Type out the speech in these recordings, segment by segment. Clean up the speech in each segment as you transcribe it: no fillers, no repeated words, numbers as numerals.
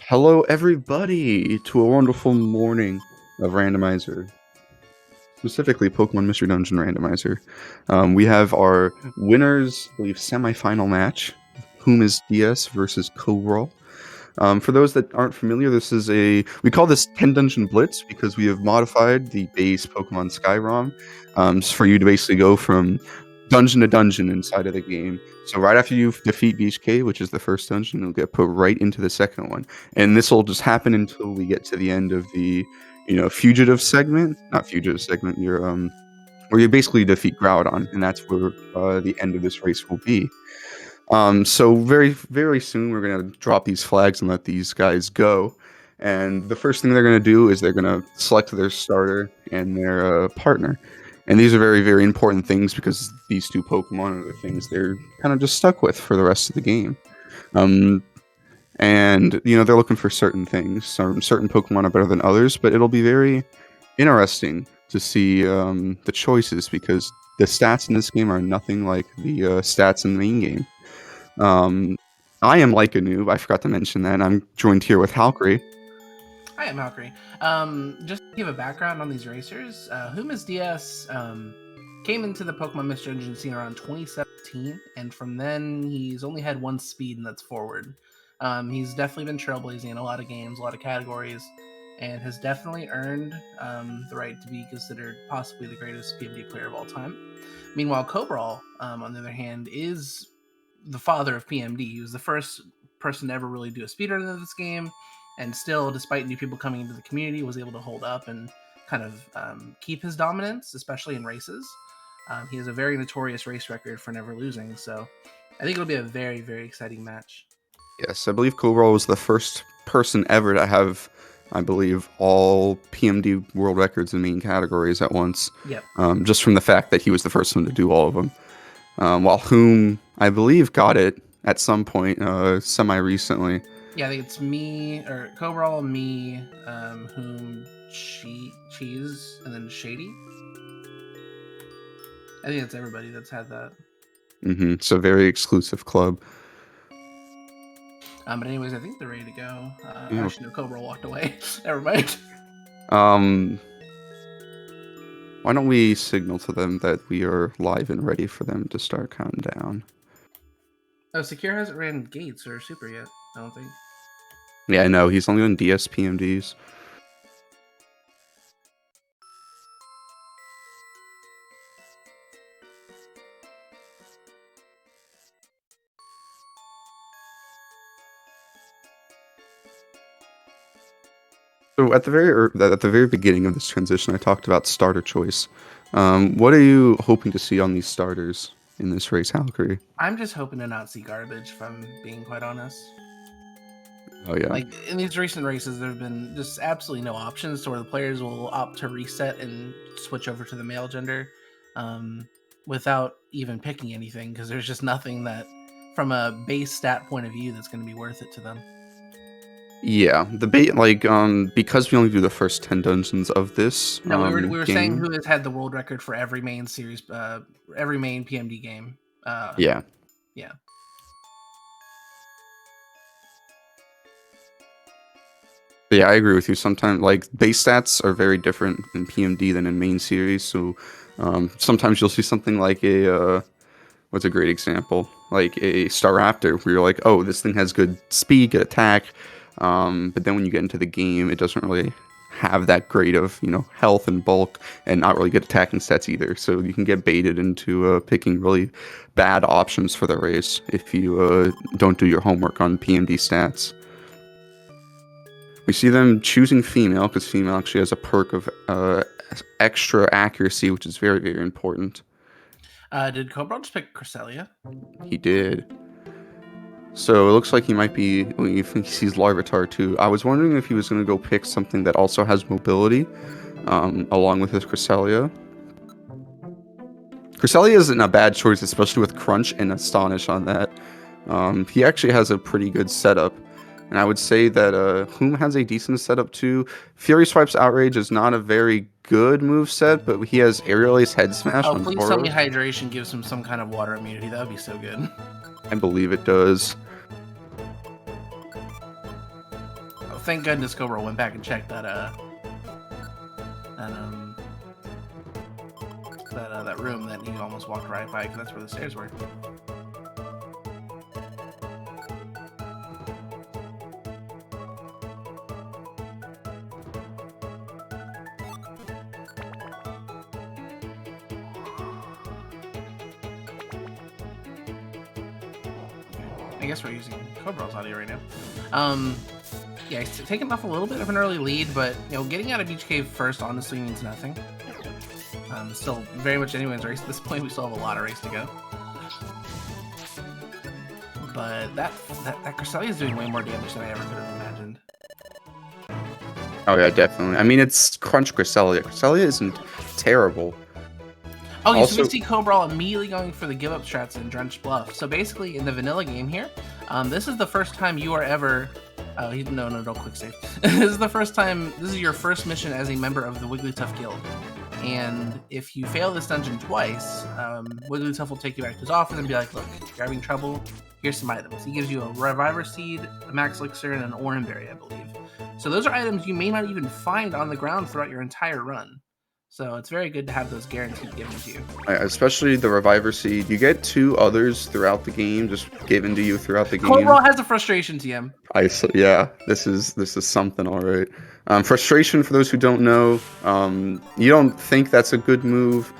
Hello, everybody, to a wonderful morning of Randomizer, specifically Pokemon Mystery Dungeon Randomizer. We have our winners, I believe, semifinal match, Wh0misDS versus Kobral. For those that aren't familiar, we call this 10 Dungeon Blitz because we have modified the base Pokemon Skyrom for you to basically go from dungeon to dungeon inside of the game. So right after you defeat Beach Cave, which is the first dungeon, you'll get put right into the second one. And this will just happen until we get to the end of the, fugitive segment. Not fugitive segment, where you basically defeat Groudon, and that's where the end of this race will be. So very, very soon we're gonna drop these flags and let these guys go. And the first thing they're gonna do is they're gonna select their starter and their partner. And these are very, very important things because these two Pokemon are the things they're kind of just stuck with for the rest of the game. And they're looking for certain things. Certain Pokemon are better than others, but it'll be very interesting to see the choices because the stats in this game are nothing like the stats in the main game. I am like a noob. I forgot to mention that. I'm joined here with Halkry. Hi, I'm Halkry. Just to give a background on these racers, Wh0misDS came into the Pokemon Mystery Dungeon scene around 2017, and from then he's only had one speed, and that's forward. He's definitely been trailblazing in a lot of games, a lot of categories, and has definitely earned the right to be considered possibly the greatest PMD player of all time. Meanwhile, Kobral, on the other hand, is the father of PMD. He was the first person to ever really do a speedrun of this game, and still, despite new people coming into the community, was able to hold up and kind of keep his dominance, especially in races. He has a very notorious race record for never losing, so I think it'll be a very, very exciting match. Yes, I believe Kobral was the first person ever to have, I believe, all PMD world records in main categories at once. Yep. Just from the fact that he was the first one to do all of them. While Whom, I believe, got it at some point semi-recently. Yeah, I think it's me, or Kobral, me, Whom, Cheese, and then Shady. I think that's everybody that's had that. It's a very exclusive club. But anyways, I think they're ready to go. Actually, no, Kobral walked away. Never mind. Why don't we signal to them that we are live and ready for them to start counting down? Oh, Secure hasn't ran Gates or Super yet, I don't think. Yeah, I know. He's only on DS PMDs. So at the very beginning of this transition, I talked about starter choice. What are you hoping to see on these starters in this race, Halkry? I'm just hoping to not see garbage, if I'm being quite honest. Oh yeah. Like in these recent races, there have been just absolutely no options to where the players will opt to reset and switch over to the male gender without even picking anything, because there's just nothing that, from a base stat point of view, that's going to be worth it to them. Yeah, the bait because we only do the first 10 dungeons of this. No, we were saying who has had the world record for every main series, every main PMD game. Yeah. Yeah. But yeah, I agree with you. Sometimes, like, base stats are very different in PMD than in main series. So sometimes you'll see something like what's a great example? Like a Staraptor, where you're like, oh, this thing has good speed, good attack. But then when you get into the game, it doesn't really have that great of, health and bulk, and not really good attacking stats either. So you can get baited into picking really bad options for the race if you don't do your homework on PMD stats. We see them choosing female because female actually has a perk of extra accuracy, which is very, very important. Did Kobral just pick Cresselia? He did. So it looks like he might be, he sees Larvitar too. I was wondering if he was going to go pick something that also has mobility, along with his Cresselia. Cresselia isn't a bad choice, especially with Crunch and Astonish on that. He actually has a pretty good setup. And I would say that Whom has a decent setup too. Fury Swipe's Outrage is not a very good move set, but he has Aerial Ace Head Smash on please Tauros. tell me Hydration gives him some kind of water immunity. That would be so good. I believe it does. thank goodness Kobral went back and checked that that room that he almost walked right by, because that's where the stairs were. I guess we're using Kobral's audio right now. Yeah, he's taking off a little bit of an early lead, but getting out of each cave first honestly means nothing. It's still very much anyone's race at this point. We still have a lot of race to go. But that Cresselia is doing way more damage than I ever could have imagined. Oh yeah, definitely. I mean, it's Crunch Cresselia. Cresselia isn't terrible. Oh, yeah, so we see Kobral immediately going for the give up strats in Drench Bluff. So basically, in the vanilla game here, this is the first time you are ever. Oh, no, don't quick save. This is the first time. This is your first mission as a member of the Wigglytuff Guild. And if you fail this dungeon twice, Wigglytuff will take you back to his office and be like, "Look, you're having trouble. Here's some items." He gives you a Reviver Seed, a Max Elixir, and an Oran Berry, I believe. So those are items you may not even find on the ground throughout your entire run. So it's very good to have those guaranteed given to you. Especially the Reviver Seed. You get 2 others throughout the game, just given to you throughout the game. Kobral has a frustration TM. Yeah, this is something, all right. Frustration, for those who don't know, you don't think that's a good move,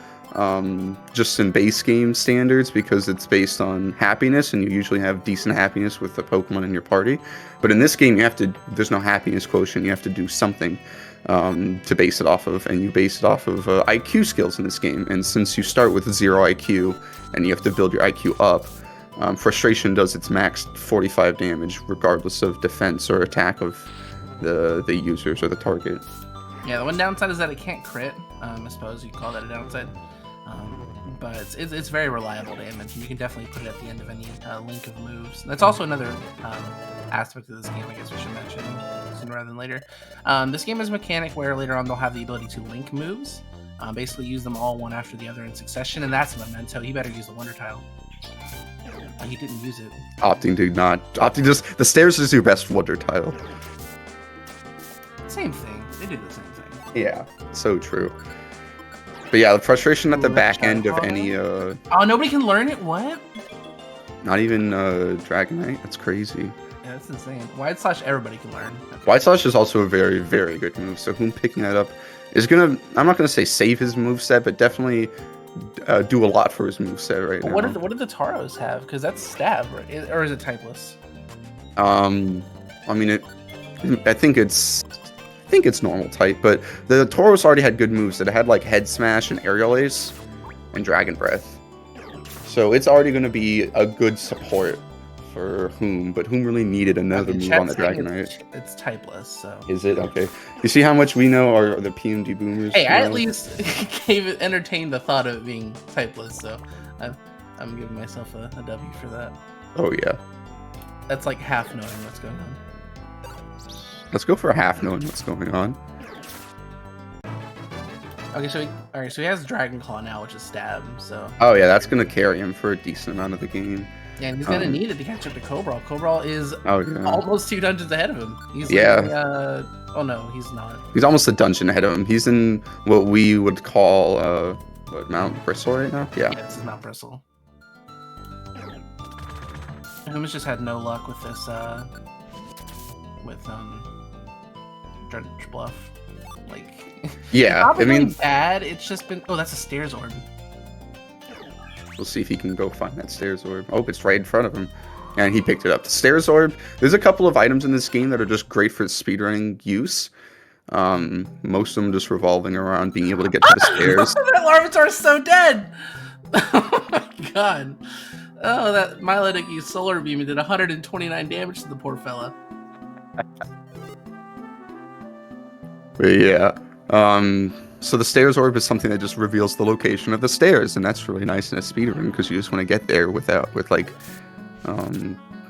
just in base game standards, because it's based on happiness, and you usually have decent happiness with the Pokemon in your party. But in this game, there's no happiness quotient. You have to do something to base it off of, and you base it off of IQ skills in this game. And since you start with 0 IQ and you have to build your IQ up, Frustration does its max 45 damage regardless of defense or attack of the users or the target. Yeah, the one downside is that it can't crit. I suppose you call that a downside. But it's very reliable damage. You can definitely put it at the end of any link of moves. That's also another aspect of this game I guess we should mention sooner rather than later. This game is a mechanic where later on they'll have the ability to link moves. Basically use them all one after the other in succession, and that's a memento. He better use the Wonder Tile. He didn't use it. The stairs is your best Wonder Tile. Same thing. They do the same thing. Yeah, so true. But yeah, the frustration at the back end of any Oh, nobody can learn it? What? Not even Dragonite? That's crazy. Yeah, that's insane. Wide Slash everybody can learn. Okay. Wide Slash is also a very, very good move, so him picking that up is gonna, I'm not gonna say save his moveset, but definitely do a lot for his moveset right now. What do the Taros have? Because that's stab, right? Or is it typeless? I mean, I think it's normal type, but the Tauros already had good moves. That had like Head Smash and Aerial Ace and Dragon Breath. So it's already going to be a good support for Whom, but Whom really needed another move on the Dragonite. It's typeless, so. Is it? Okay. You see how much we know are the PMD boomers? Hey, I at least entertained the thought of it being typeless, so I'm giving myself a W for that. Oh, yeah. That's like half knowing what's going on. Let's go for a half knowing what's going on. Okay, so he has Dragon Claw now, which is stab, so. Oh yeah, that's gonna carry him for a decent amount of the game. Yeah, and he's gonna need it to catch up to Kobral. Kobral is almost 2 dungeons ahead of him. He's oh no, he's not. He's almost a dungeon ahead of him. He's in what we would call Mount Bristle right now? Yeah. Yeah, this is Mount Bristle. Wh0mis just had no luck with this Drench Bluff. Like, yeah, I mean, bad. It's just been. Oh, that's a Stairs Orb. We'll see if he can go find that Stairs Orb. Oh, it's right in front of him, and he picked it up. The Stairs Orb. There's a couple of items in this game that are just great for speedrunning use. Most of them just revolving around being able to get to the stairs. That Larvitar is so dead. Oh my god. Oh, that Milotic Solar Beam did 129 damage to the poor fella. But yeah. So the Stairs Orb is something that just reveals the location of the stairs, and that's really nice in a speedrun because you just want to get there with like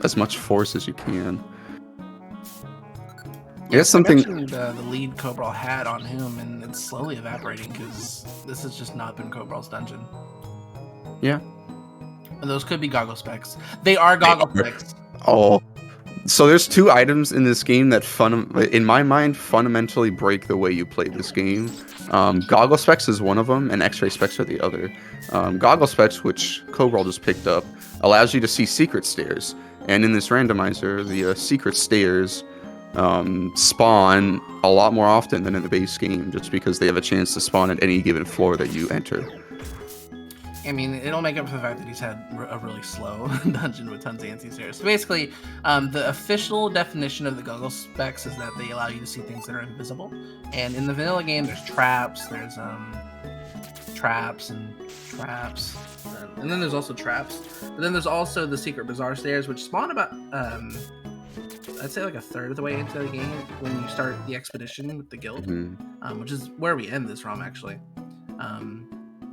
as much force as you can. Yeah, guess something. The lead Kobral had on him, and it's slowly evaporating because this has just not been Kobral's dungeon. Yeah. And those could be goggle specs. They are goggle specs. Oh, So there's two items in this game that, in my mind, fundamentally break the way you play this game. Goggle Specs is one of them, and X-Ray Specs are the other. Goggle Specs, which Kobral just picked up, allows you to see secret stairs. And in this randomizer, the secret stairs spawn a lot more often than in the base game, just because they have a chance to spawn at any given floor that you enter. I mean, it'll make up for the fact that he's had a really slow dungeon with tons of anti-stairs. So basically, the official definition of the Goggle Specs is that they allow you to see things that are invisible. And in the vanilla game, there's traps, and then there's also traps. But then there's also the secret bizarre stairs, which spawn about, I'd say like a third of the way into the game when you start the expedition with the guild, which is where we end this ROM actually.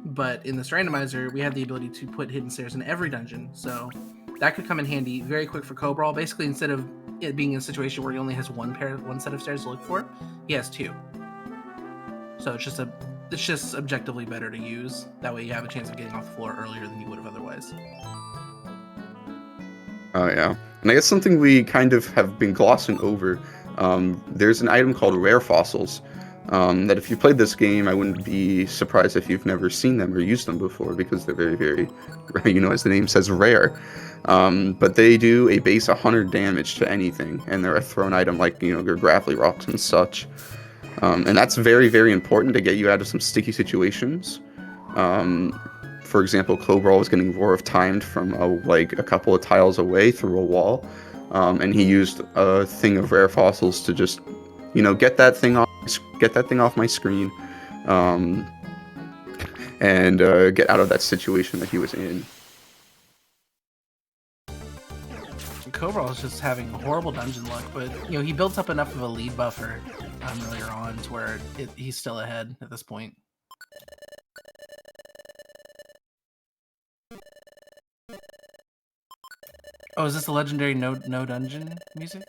But in this randomizer, we have the ability to put hidden stairs in every dungeon, so that could come in handy very quick for Kobral. Basically, instead of it being in a situation where he only has one set of stairs to look for, he has two. So it's just objectively better to use. That way, you have a chance of getting off the floor earlier than you would have otherwise. Oh yeah, and I guess something we kind of have been glossing over. There's an item called rare fossils. That if you played this game, I wouldn't be surprised if you've never seen them or used them before, because they're very, very, as the name says, rare. But they do a base 100 damage to anything, and they're a thrown item like, your grapply rocks and such. And that's very, very important to get you out of some sticky situations. For example, Kobral was getting Roar of Timed from a couple of tiles away through a wall, and he used a thing of rare fossils to just, get that thing off my screen, and get out of that situation that he was in. Kobral is just having horrible dungeon luck, but he built up enough of a lead buffer earlier on to where he's still ahead at this point. Oh, is this the legendary no dungeon music?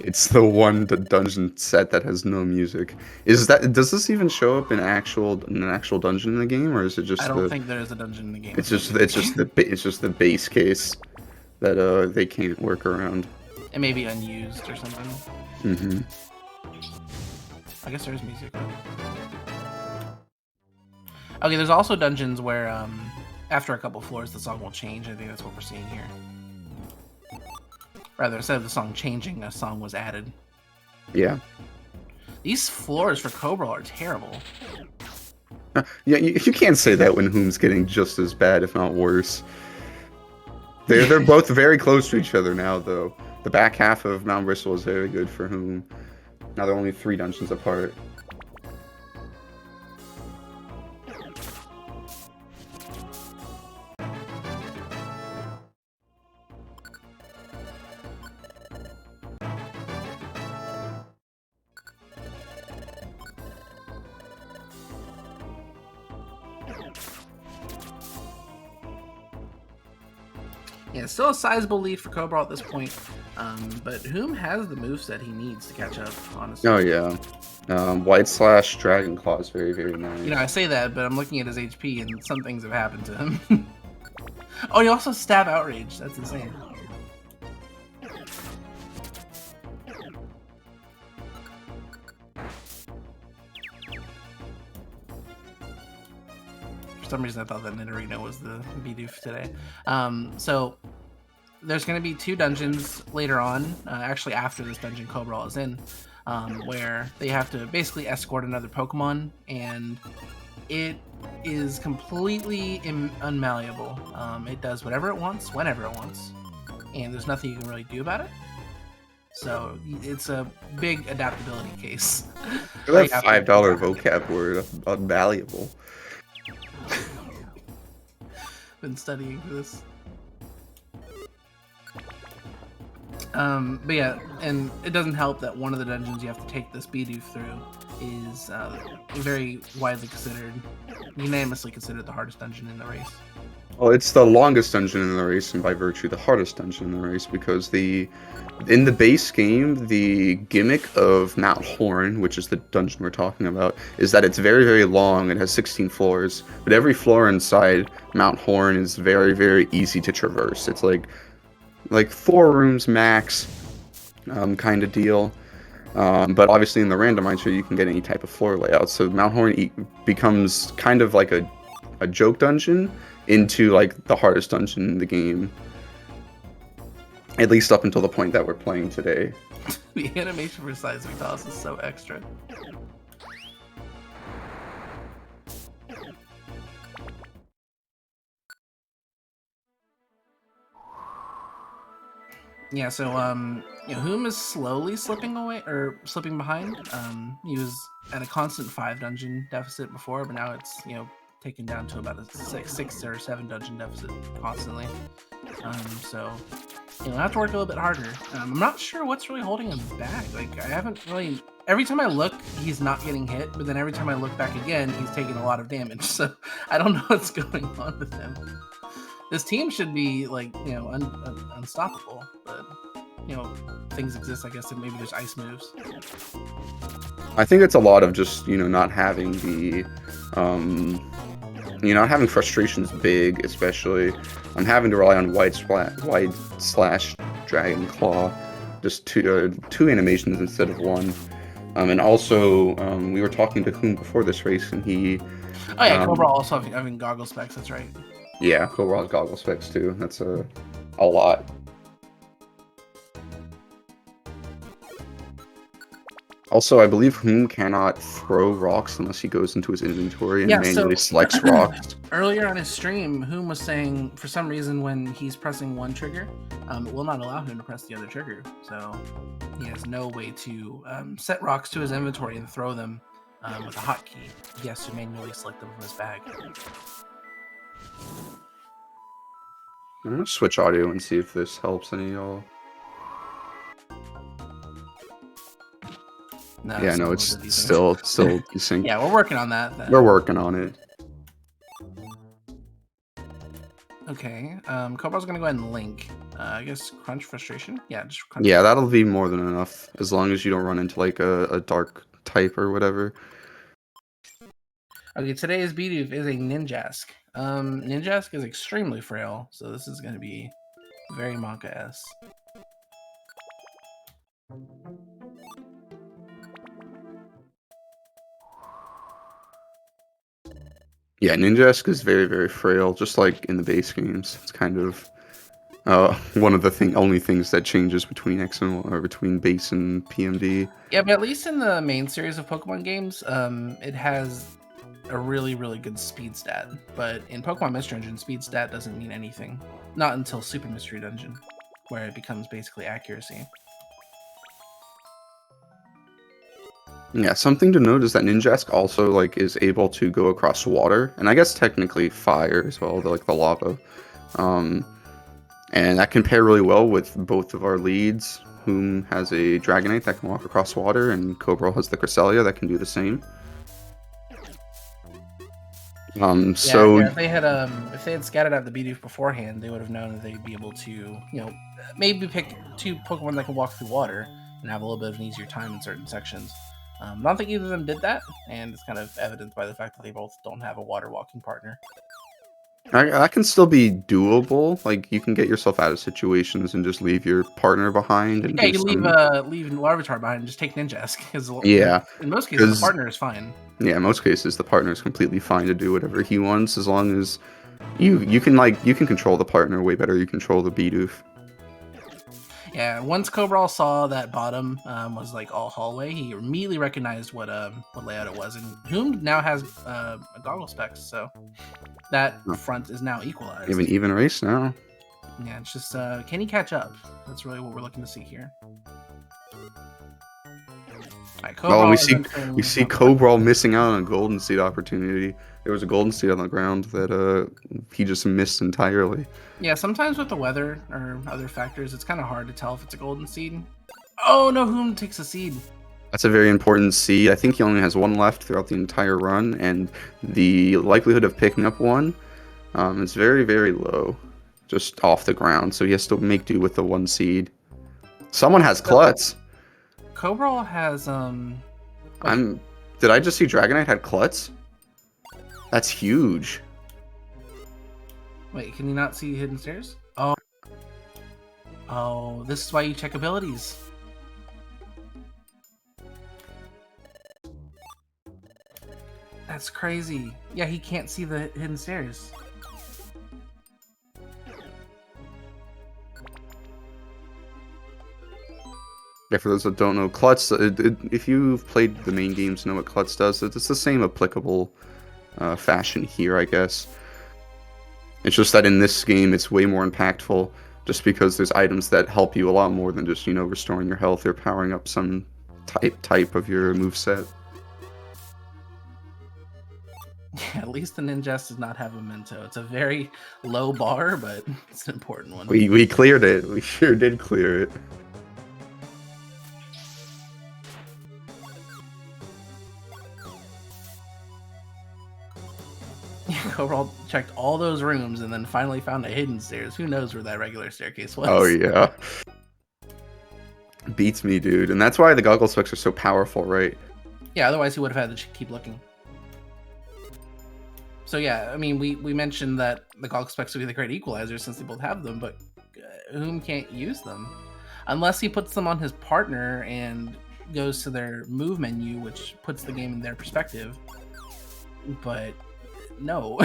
It's the one dungeon set that has no music. Does this even show up in an actual dungeon in the game, or is it just? I don't think there is a dungeon in the game. It's just the base case that they can't work around. It may be unused or something. I guess there is music. Okay, there's also dungeons where after a couple floors the song will change. I think that's what we're seeing here. Rather, instead of the song changing, a song was added. Yeah. These floors for Kobral are terrible. Yeah, you can't say that when Wh0mis getting just as bad, if not worse. They're both very close to each other now, though. The back half of Mount Bristol is very good for Wh0m. Now they're only 3 dungeons apart. Yeah, still a sizable lead for Kobral at this point, but Wh0m has the moveset he needs to catch up, honestly. Oh, yeah. White Slash Dragon Claw is very, very nice. I say that, but I'm looking at his HP, and some things have happened to him. Oh, he also Stab Outrage. That's insane. For some reason, I thought that Nidorino was the Bidoof today. So there's going to be 2 dungeons later on, actually after this dungeon Kobral is in, where they have to basically escort another Pokemon, and it is completely unmalleable. It does whatever it wants, whenever it wants, and there's nothing you can really do about it. So it's a big adaptability case. That $5 vocab word, unmalleable. Been studying for this. But yeah, and it doesn't help that one of the dungeons you have to take this Bidoof through is very widely considered, unanimously considered the hardest dungeon in the race. Well, it's the longest dungeon in the race, and by virtue, the hardest dungeon in the race, because in the base game, the gimmick of Mount Horn, which is the dungeon we're talking about, is that it's very, very long. It has 16 floors, but every floor inside Mount Horn is very, very easy to traverse. It's like 4 rooms max, kind of deal. But obviously in the randomizer you can get any type of floor layout, so Mount Horn becomes kind of like a joke dungeon into like the hardest dungeon in the game. At least up until the point that we're playing today. The animation for Seismic Toss is so extra. Yeah, so Wh0m is slowly slipping away or slipping behind. He was at a constant 5 dungeon deficit before, but now it's taken down to about a 6 or 7 dungeon deficit constantly. So he'll have to work a little bit harder. I'm not sure what's really holding him back. Like, I haven't really. Every time I look, he's not getting hit, but then every time I look back again, he's taking a lot of damage. So I don't know what's going on with him. This team should be like unstoppable, but things exist. I guess, and maybe there's ice moves. I think it's a lot of just not having the not having frustrations big, especially. I'm having to rely on wide slash dragon claw, just two animations instead of one. And also we were talking to Wh0m before this race, and he. Oh yeah, Kobral also having goggle specs. That's right. Yeah, Kobral has goggle specs too. That's a lot. Also, I believe Wh0m cannot throw rocks unless he goes into his inventory and manually selects rocks. Earlier on his stream, Wh0m was saying for some reason when he's pressing one trigger, it will not allow him to press the other trigger. So he has no way to set rocks to his inventory and throw them with a hotkey. He has to manually select them from his bag. I'm gonna switch audio and see if this helps any of y'all. No, yeah, no, it's still desync. Yeah, we're working on that. Then. We're working on it. Okay, Kobral's gonna go ahead and link. I guess crunch frustration. Yeah, just crunch. Yeah, that'll be more than enough as long as you don't run into like a dark type or whatever. Okay, today's Bidoof is a Ninjask. Ninjask is extremely frail, so this is going to be very Monka-esque. Yeah, Ninjask is very, very frail, just like in the base games. It's kind of one of the only things that changes between X and or between base and PMD. Yeah, but at least in the main series of Pokemon games, it has a really, really good speed stat. But in Pokemon Mystery Dungeon, speed stat doesn't mean anything. Not until Super Mystery Dungeon, where it becomes basically accuracy. Yeah, something to note is that Ninjask also like is able to go across water, and I guess technically fire as well, like the lava. And that can pair really well with both of our leads. Wh0m has a Dragonite that can walk across water, and Kobral has the Cresselia that can do the same. So yeah, if they had scattered out the Bidoof beforehand, they would have known that they'd be able to, maybe pick 2 Pokemon that can walk through water and have a little bit of an easier time in certain sections. I don't think either of them did that, and it's kind of evident by the fact that they both don't have a water walking partner. that can still be doable. Like, you can get yourself out of situations and just leave your partner behind. And yeah, you leave Larvitar behind and just take Ninjask. Yeah. In most cases, the partner is fine. Yeah, in most cases, the partner is completely fine to do whatever he wants, as long as you can control the partner way better. You control the Bidoof. Yeah, once Kobral saw that bottom was like all hallway, he immediately recognized what layout it was, and Wh0m now has a goggle specs, so that front is now equalized. You have an even race now. Yeah, it's just can he catch up? That's really what we're looking to see here. Right, we see Kobral missing out on a golden seed opportunity. There was a golden seed on the ground that he just missed entirely. Yeah, sometimes with the weather or other factors, it's kind of hard to tell if it's a golden seed. Oh no, Wh0m takes a seed. That's a very important seed. I think he only has 1 left throughout the entire run, and the likelihood of picking up one is very, very low, just off the ground. So he has to make do with the 1 seed. Someone has Klutz. Kobral has Did I just see Dragonite had Klutz? That's huge. Wait, can you not see hidden stairs? Oh, this is why you check abilities. That's crazy. Yeah, he can't see the hidden stairs. Yeah, for those that don't know, Klutz, if you've played the main games, know what Klutz does. It's the same applicable fashion here, I guess. It's just that in this game, it's way more impactful, just because there's items that help you a lot more than just, restoring your health or powering up some type of your moveset. Yeah, at least the Ninjas does not have a Memento. It's a very low bar, but it's an important one. We cleared it. We sure did clear it. Kobral checked all those rooms and then finally found a hidden stairs. Who knows where that regular staircase was? Oh, yeah. Beats me, dude. And that's why the goggle specs are so powerful, right? Yeah, otherwise he would have had to keep looking. So yeah, I mean, we mentioned that the goggle specs would be the great equalizer since they both have them, but Whom can't use them? Unless he puts them on his partner and goes to their move menu, which puts the game in their perspective. But no.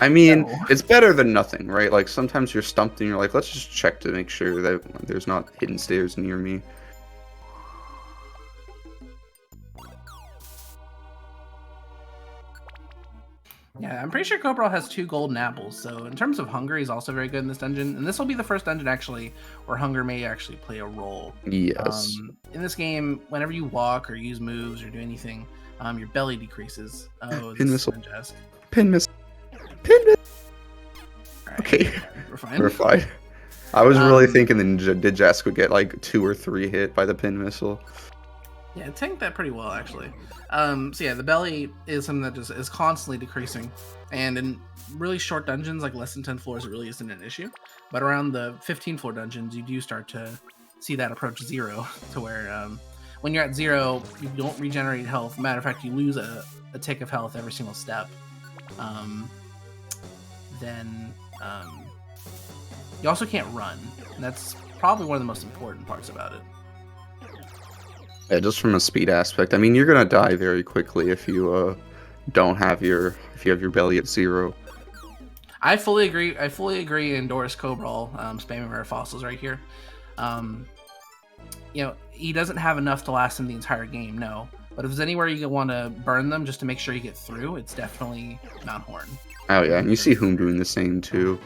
I mean, No. It's better than nothing, right? Like, sometimes you're stumped and you're like, let's just check to make sure that there's not hidden stairs near me. Yeah, I'm pretty sure Kobral has 2 golden apples, so in terms of hunger, he's also very good in this dungeon. And this will be the first dungeon, actually, where hunger may actually play a role. Yes. In this game, whenever you walk or use moves or do anything, your belly decreases. Oh, Pin this is missile. Ninjask. Pin missile. Pin missile. Right, Okay. we're fine. We're fine. I was really thinking the Ninjask would get like 2 or 3 hit by the pin missile. Yeah, it tanked that pretty well, actually. So yeah, the belly is something that just is constantly decreasing. And in really short dungeons, like less than 10 floors, it really isn't an issue. But around the 15 floor dungeons, you do start to see that approach 0, to where when you're at 0, you don't regenerate health. Matter of fact, you lose a tick of health every single step. Then you also can't run. And that's probably one of the most important parts about it. Yeah, just from a speed aspect. I mean, you're gonna die very quickly if you don't have your belly at 0. I fully agree. I fully agree. Endorse Kobral spamming rare fossils right here. He doesn't have enough to last him the entire game. No, but if there's anywhere you want to burn them just to make sure you get through, it's definitely Mount Horn. Oh yeah, and you see Whom doing the same too.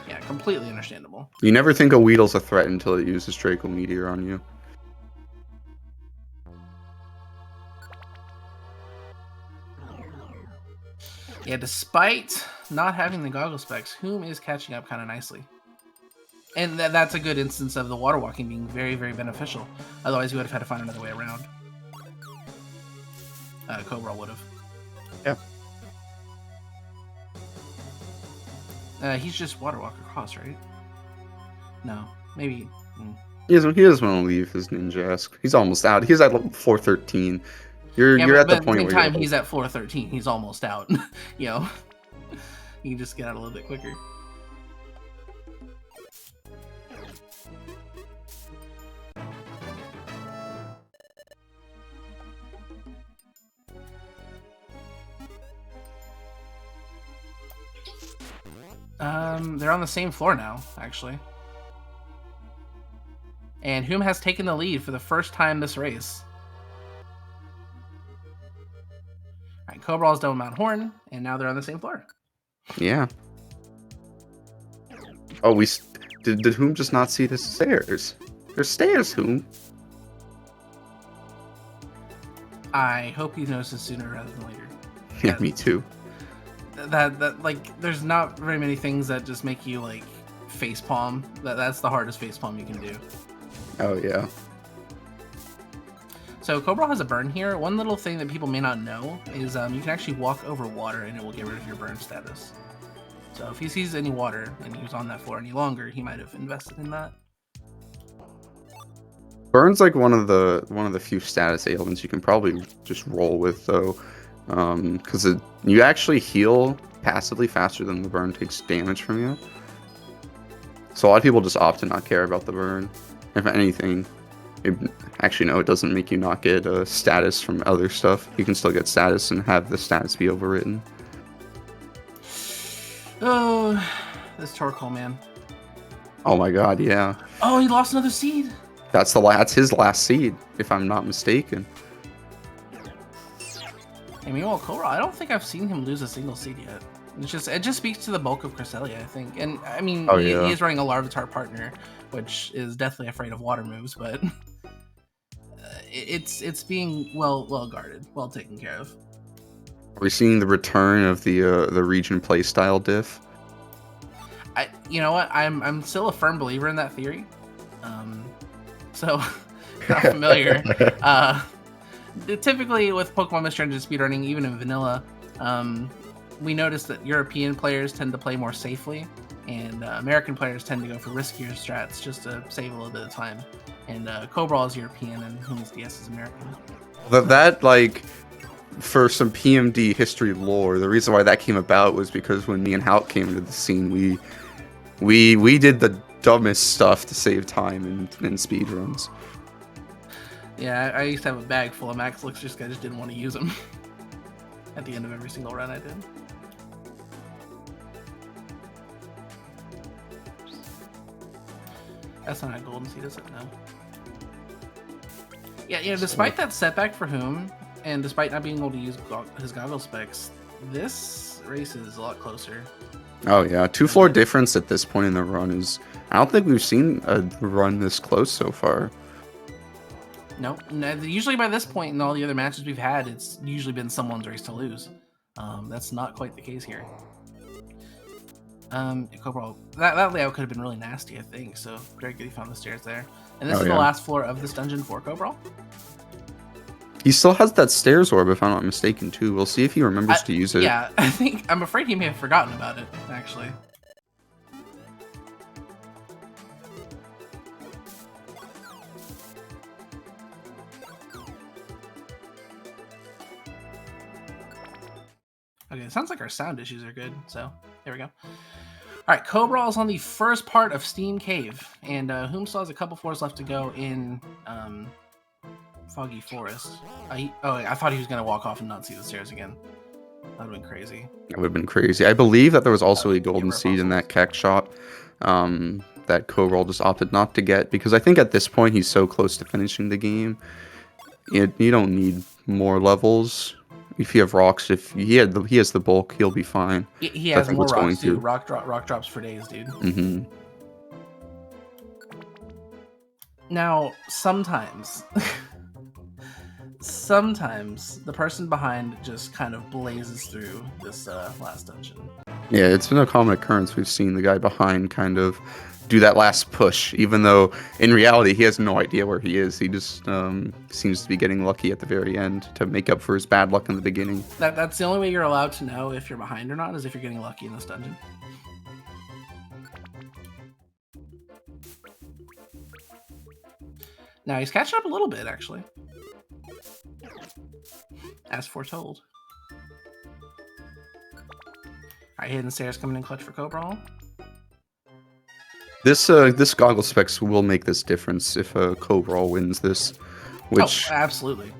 Yeah, completely understandable. You never think a Weedle's a threat until it uses Draco Meteor on you. Yeah, despite not having the goggle specs, Whom is catching up kind of nicely. And that's a good instance of the water walking being very, very beneficial. Otherwise, you would have had to find another way around. Kobral would have. Yeah. He's just water walk across, right? No, maybe. He doesn't want to leave his Ninjask. He's almost out. He's at level 413. You're at the point where he's at 413. He's almost out. You can just get out a little bit quicker. They're on the same floor now, actually. And Whom has taken the lead for the first time this race. Alright, Kobral's done Mount Horn, and now they're on the same floor. Yeah. Oh, did Whom just not see the stairs? There's stairs, Whom. I hope he notices sooner rather than later. Yeah, me too. That like, there's not very many things that just make you like facepalm. That's the hardest facepalm you can do. Oh yeah. So Kobral has a burn here. One little thing that people may not know is you can actually walk over water and it will get rid of your burn status. So if he sees any water and he's on that floor any longer, he might have invested in that. Burn's like one of the few status ailments you can probably just roll with though, because you actually heal passively faster than the burn takes damage from you. So a lot of people just opt to not care about the burn. If anything, Actually, no, it doesn't make you not get status from other stuff. You can still get status and have the status be overwritten. Oh, this Torkoal, man. Oh my god, yeah. Oh, he lost another seed. That's his last seed, if I'm not mistaken. I mean, well, Kobral, I don't think I've seen him lose a single seed yet. It just speaks to the bulk of Cresselia, I think. And I mean, he is running a Larvitar partner, which is deathly afraid of water moves, but it's being well guarded, well taken care of. Are we seeing the return of the region playstyle diff? You know what? I'm still a firm believer in that theory. So not familiar. Typically with Pokemon Mystery Dungeon speedrunning, even in vanilla, we notice that European players tend to play more safely, and American players tend to go for riskier strats just to save a little bit of time. And Kobral is European, and Wh0misDS is American. That like, for some PMD history lore, the reason why that came about was because when me and Hout came into the scene, we did the dumbest stuff to save time in speedruns. Yeah, I used to have a bag full of Max Elixirs because I just didn't want to use them at the end of every single run I did. That's not a golden seed, is it? No. Yeah, despite that setback for Whom, and despite not being able to use his goggle specs, this race is a lot closer. Oh yeah, 2 floor difference at this point in the run is... I don't think we've seen a run this close so far. No, usually by this point in all the other matches we've had, it's usually been someone's race to lose. That's not quite the case here. Kobral, that layout could have been really nasty, I think, so very good he found the stairs there. And this is the last floor of this dungeon for Kobral. He still has that stairs orb, if I'm not mistaken, too. We'll see if he remembers to use it. Yeah, I'm afraid he may have forgotten about it, actually. Okay, it sounds like our sound issues are good, so there we go. Alright, Kobral is on the first part of Steam Cave, and Whom still has a couple floors left to go in Foggy Forest. I thought he was going to walk off and not see the stairs again. That would have been crazy. That would have been crazy. I believe that there was also a golden seed in that Keck shop that Kobral just opted not to get, because I think at this point he's so close to finishing the game. You don't need more levels. If you have rocks, if he has the bulk, he'll be fine. He has more rocks too. Rock drops for days, dude. Mm-hmm. Now, sometimes the person behind just kind of blazes through this last dungeon. Yeah, it's been a common occurrence. We've seen the guy behind kind of do that last push, even though in reality he has no idea where he is. He just seems to be getting lucky at the very end to make up for his bad luck in the beginning. That's the only way you're allowed to know if you're behind or not, is if you're getting lucky in this dungeon. Now he's catching up a little bit, actually, as foretold. Alright, hidden stairs coming in clutch for Kobral. This goggle specs will make this difference if Kobral wins this, which... Oh, absolutely.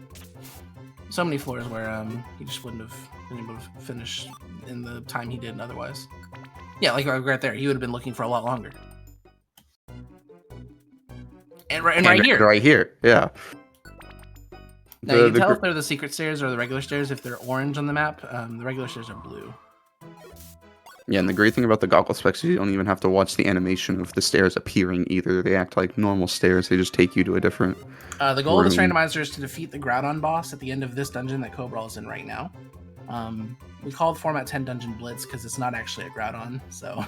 So many floors where he just wouldn't have been able to finish in the time he did otherwise. Yeah, like right there, he would have been looking for a lot longer. And right here. Right here, yeah. Now you can tell if they're the secret stairs or the regular stairs. If they're orange on the map, the regular stairs are blue. Yeah, and the great thing about the goggle specs is you don't even have to watch the animation of the stairs appearing either. They act like normal stairs. They just take you to a different The goal of this randomizer is to defeat the Groudon boss at the end of this dungeon that Kobral is in right now. We call the format 10 Dungeon Blitz because it's not actually a Groudon, so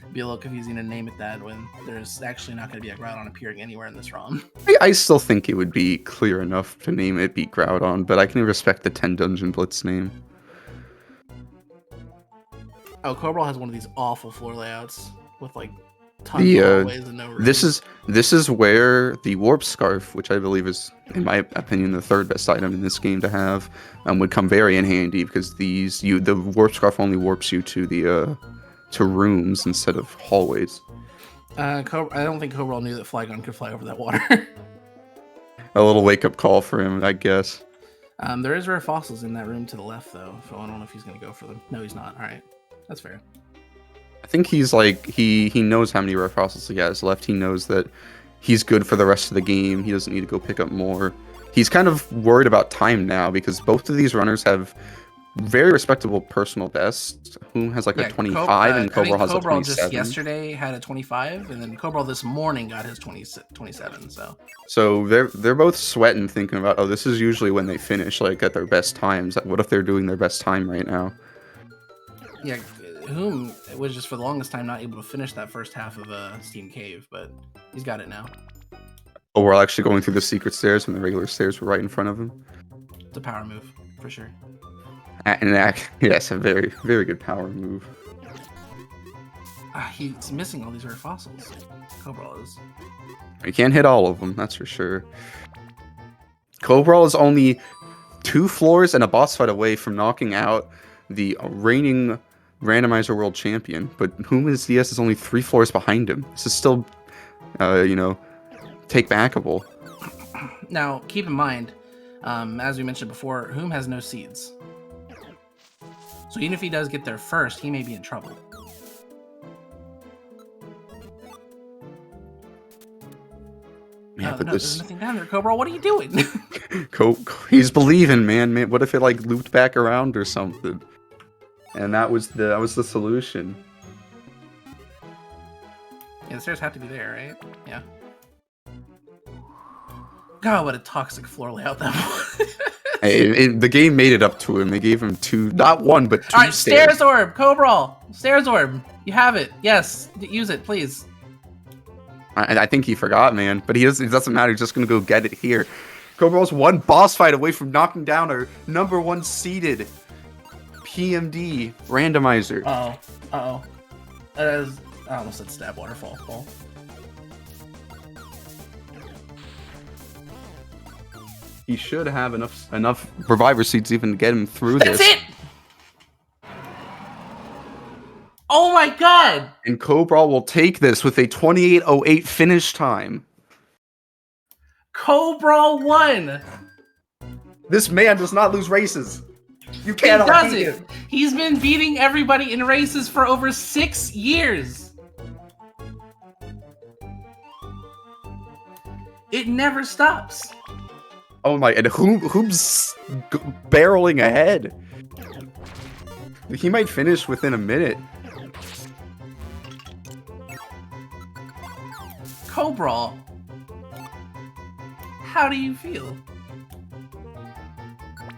it'd be a little confusing to name it that when there's actually not going to be a Groudon appearing anywhere in this ROM. I still think it would be clear enough to name it Beat Groudon, but I can respect the 10 Dungeon Blitz name. Oh, Kobral has one of these awful floor layouts with like tons of hallways and no room. This is where the Warp Scarf, which I believe is, in my opinion, the third best item in this game to have, would come very in handy, because the Warp Scarf only warps you to the to rooms instead of hallways. I don't think Kobral knew that Flygon could fly over that water. a little wake up call for him, I guess. There is rare fossils in that room to the left, though. So I don't know if he's gonna go for them. No, he's not. All right, that's fair. I think he's like he knows how many rare fossils he has left. He knows that he's good for the rest of the game. He doesn't need to go pick up more. He's kind of worried about time now because both of these runners have very respectable personal bests. Whom has like a 25 and Kobral has a 27. Just yesterday had a 25, and then Kobral this morning got his 27. So they're both sweating, thinking about, oh, this is usually when they finish like at their best times. What if they're doing their best time right now? Yeah, Whom was just for the longest time not able to finish that first half of Steam Cave, but he's got it now. Oh, we're actually going through the secret stairs when the regular stairs were right in front of him. It's a power move for sure. And yes, a very, very good power move. He's missing all these rare fossils. Kobral is. You can't hit all of them, that's for sure. Kobral is only 2 floors and a boss fight away from knocking out the reigning Randomizer World Champion, but Wh0misDS is only 3 floors behind him. This is still, take backable. Now, keep in mind, as we mentioned before, Whom has no seeds. So even if he does get there first, he may be in trouble. Yeah, but there's nothing down there, Kobral. What are you doing? He's believing, man. What if it like looped back around or something? And that was the solution. Yeah, the stairs have to be there, right? Yeah. God, what a toxic floor layout that was. Hey, the game made it up to him. They gave him 2, not 1, but 2 All right, stairs. Stairs Orb, Kobral. Stairs Orb. You have it. Yes, use it, please. I think he forgot, man. But it doesn't matter. He's just going to go get it here. Kobral's 1 boss fight away from knocking down our #1 seeded PMD randomizer. Uh-oh. I almost said stab waterfall. Fall. He should have enough reviver seeds even to get him through this. That's it! Oh my god! And Kobral will take this with a 28:08 finish time. Kobral won! This man does not lose races. You cannot beat him. He's been beating everybody in races for over 6 years. It never stops. Oh my, and who's barreling ahead? He might finish within a minute. Kobral, how do you feel?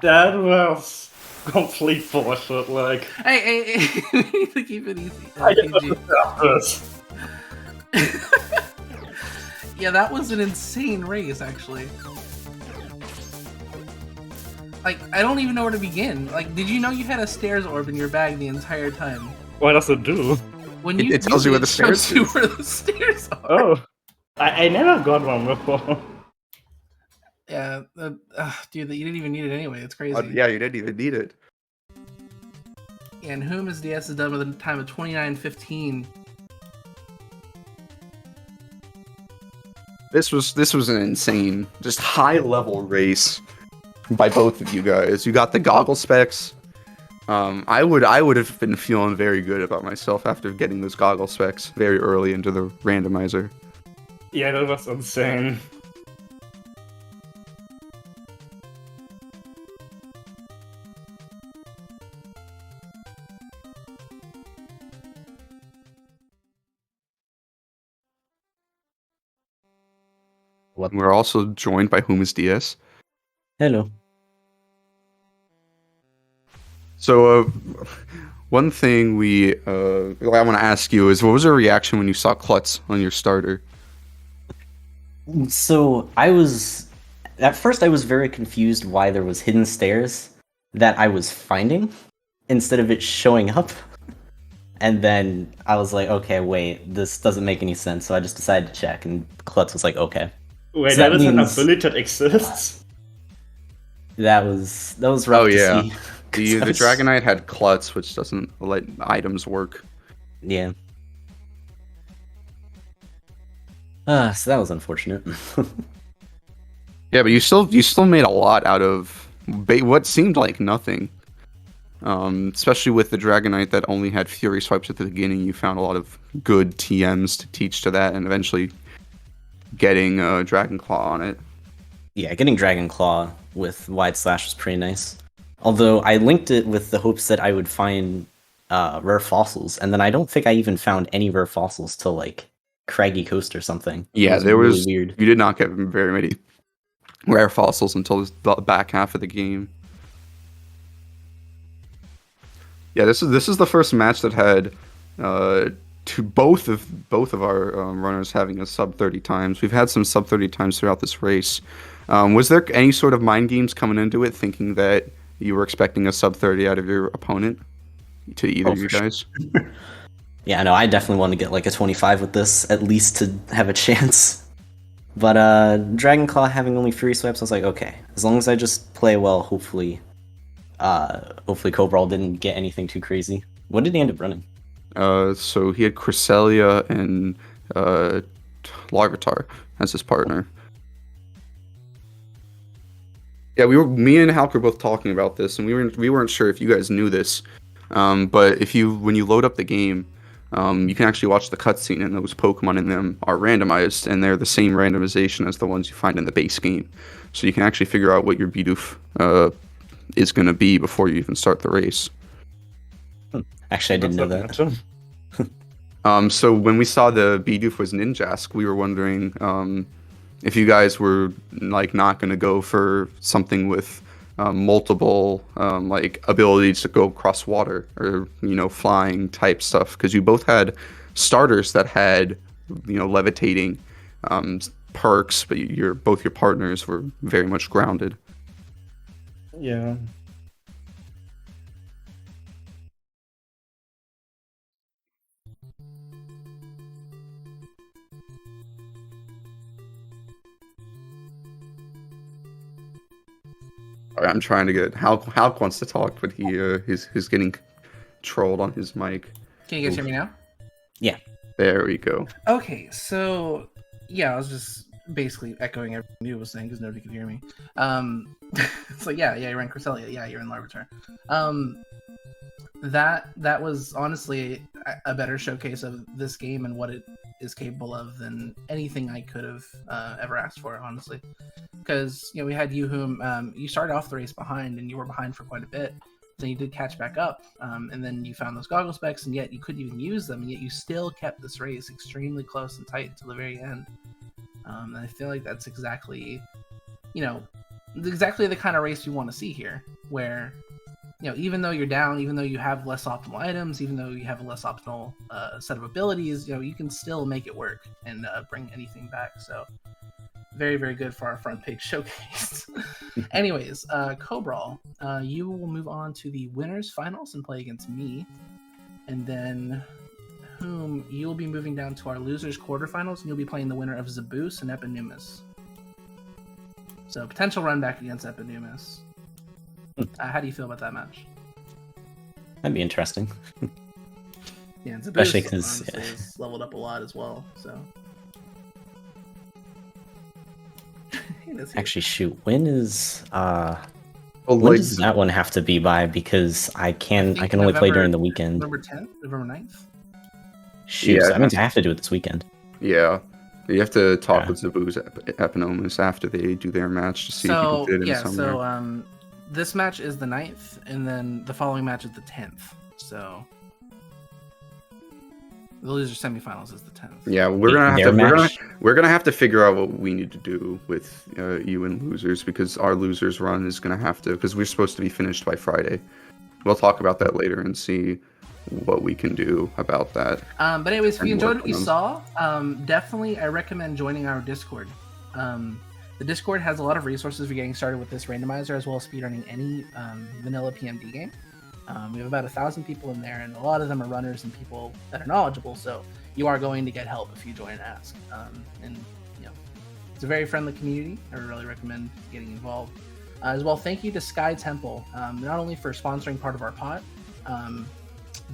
That was complete bullshit, like... Hey, we need to keep it easy. I don't understand this. Yeah, that was an insane race, actually. Like, I don't even know where to begin. Like, did you know you had a stairs orb in your bag the entire time? What does it do? When you it tells you where the stairs are. Where the stairs are. Oh. I never got one before. Yeah, dude, you didn't even need it anyway. It's crazy. Yeah, you didn't even need it. And Wh0misDS is done with a time of 29:15. This was an insane, just high level race by both of you guys. You got the goggle specs. I would have been feeling very good about myself after getting those goggle specs very early into the randomizer. Yeah, that was insane. We're also joined by Wh0misDS. Hello. So, one thing I want to ask you is, what was your reaction when you saw Klutz on your starter? So at first I was very confused why there was hidden stairs that I was finding instead of it showing up. And then I was like, okay, wait, this doesn't make any sense. So I just decided to check, and Klutz was like, okay. Wait, So that that is an means- ability that exists? That was rough to yeah. see. The Dragonite had Klutz, which doesn't let items work. Yeah. So that was unfortunate. Yeah, but you still made a lot out of what seemed like nothing. Especially with the Dragonite that only had Fury swipes at the beginning, you found a lot of good TMs to teach to that, and eventually getting Dragon Claw on it. Yeah, getting Dragon Claw with Wide Slash was pretty nice. Although I linked it with the hopes that I would find rare fossils, and then I don't think I even found any rare fossils till like Craggy Coast or something. Yeah, there really was weird. You did not get very many rare fossils until the back half of the game. Yeah, this is the first match that had to both of our runners having a sub 30 times. We've had some sub 30 times throughout this race. Was there any sort of mind games coming into it, thinking that you were expecting a sub 30 out of your opponent to either of you guys? Sure. Yeah, no, I definitely want to get like a 25 with this, at least to have a chance. But Dragon Claw having only Fury Swipes, I was like, okay, as long as I just play well, hopefully Kobral didn't get anything too crazy. What did he end up running? So he had Cresselia and Larvitar as his partner. Yeah, me and Halk were both talking about this, and we weren't sure if you guys knew this. But when you load up the game, you can actually watch the cutscene, and those Pokemon in them are randomized, and they're the same randomization as the ones you find in the base game. So you can actually figure out what your Bidoof is going to be before you even start the race. Actually, I didn't know that. So when we saw the Bidoof was Ninjask, we were wondering if you guys were like not going to go for something with multiple like abilities to go across water or flying type stuff, because you both had starters that had levitating perks, but both your partners were very much grounded. Yeah. I'm trying to get Halk wants to talk, but he's getting trolled on his mic. Can you guys hear me now? Yeah. There we go. Okay, so yeah, I was just basically echoing everything you was saying because nobody could hear me. So yeah, you're in Cresselia. Yeah, you're in Larvitar. That was honestly a better showcase of this game and what it is capable of than anything I could have ever asked for, honestly. Because we had you whom you started off the race behind, and you were behind for quite a bit. Then you did catch back up, and then you found those goggle specs, and yet you couldn't even use them, and yet you still kept this race extremely close and tight until the very end. And I feel like that's exactly the kind of race we want to see here, where even though you're down, even though you have less optimal items, even though you have a less optimal set of abilities, you can still make it work and bring anything back. So very, very good for our front page showcase. Anyways, Kobral, you will move on to the winners finals and play against me, and then whom you will be moving down to our losers quarterfinals, and you'll be playing the winner of Zaboose and Epineumis. So potential run back against Epineumis. How do you feel about that match? That'd be interesting. Yeah, and Zaboose Especially because is leveled up a lot as well. So actually, shoot, when does When does that one have to be by? Because I can only play during the weekend. November 10th, November 9th. Shoot, Yeah, so that means I have to do it this weekend. Yeah, you have to talk with Zabu's Epineumis after they do their match to see if you can fit in somewhere. So this match is the 9th, and then the following match is the 10th. So the loser semifinals is the 10th. Yeah, we're gonna have to figure out what we need to do with you and losers, because our losers run is gonna have to, because we're supposed to be finished by Friday. We'll talk about that later and see what we can do about that. But anyways, if you enjoyed what you saw, definitely I recommend joining our Discord. The Discord has a lot of resources for getting started with this randomizer, as well as speedrunning any vanilla PMD game. We have about 1,000 people in there, and a lot of them are runners and people that are knowledgeable, so you are going to get help if you join and ask. And it's a very friendly community. I would really recommend getting involved. As well, thank you to Sky Temple, not only for sponsoring part of our pot,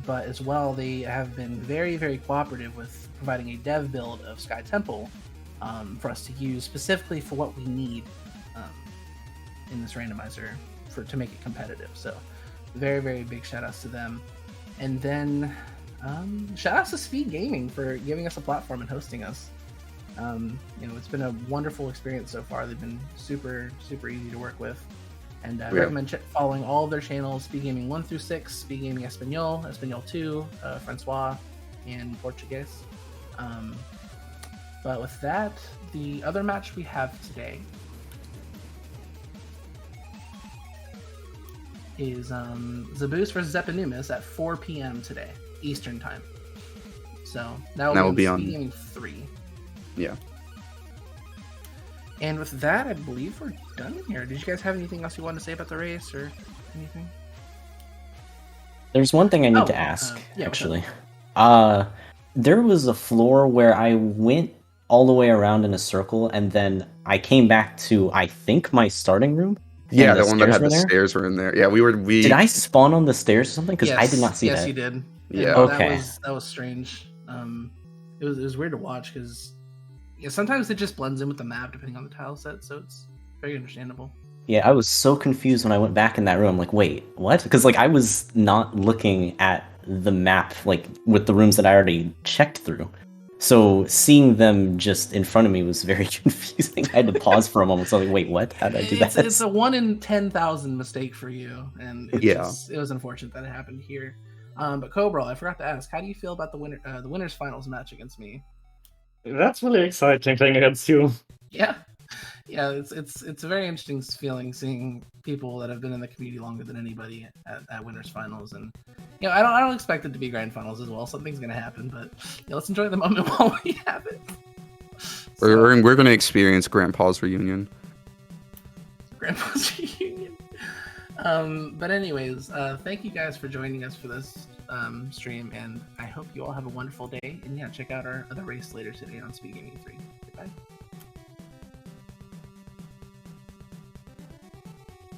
but as well, they have been very, very cooperative with providing a dev build of Sky Temple for us to use specifically for what we need in this randomizer to make it competitive. So very, very big shout outs to them. And then shout outs to SpeedGaming for giving us a platform and hosting us. It's been a wonderful experience so far. They've been super, super easy to work with. And I recommend following all of their channels, SpeedGaming 1 through 6, SpeedGaming Espanol, Espanol 2, Francois, and Portuguese. But with that, the other match we have today is Zaboos versus Epinumis at 4 p.m. today, Eastern Time. So that will be on SpeedGaming 3. Yeah. And with that, I believe we're done here. Did you guys have anything else you wanted to say about the race or anything? There's one thing I need to ask, actually. There was a floor where I went all the way around in a circle, and then I came back to, I think, my starting room. Yeah, the one that had the stairs were in there. Yeah, we. Did I spawn on the stairs or something? Because I did not see that. Yes, you did. Yeah. Okay. That was strange. It was weird to watch because sometimes it just blends in with the map depending on the tile set, so it's very understandable. Yeah, I was so confused when I went back in that room. I'm like, wait, what? Because I was not looking at the map with the rooms that I already checked through. So seeing them just in front of me was very confusing. I had to pause for a moment. So like, wait, what? How did I do that? It's a 1 in 10,000 mistake for you, and it was unfortunate that it happened here. But Kobral, I forgot to ask, how do you feel about the winners finals match against me? That's really exciting playing against you. Yeah, it's a very interesting feeling seeing people that have been in the community longer than anybody at winners finals, and I don't expect it to be grand finals as well. Something's gonna happen, but let's enjoy the moment while we have it. We're gonna experience Grandpa's reunion. Grandpa's reunion. But anyways, thank you guys for joining us for this stream, and I hope you all have a wonderful day. And check out our other race later today on SpeedGaming 3. Goodbye.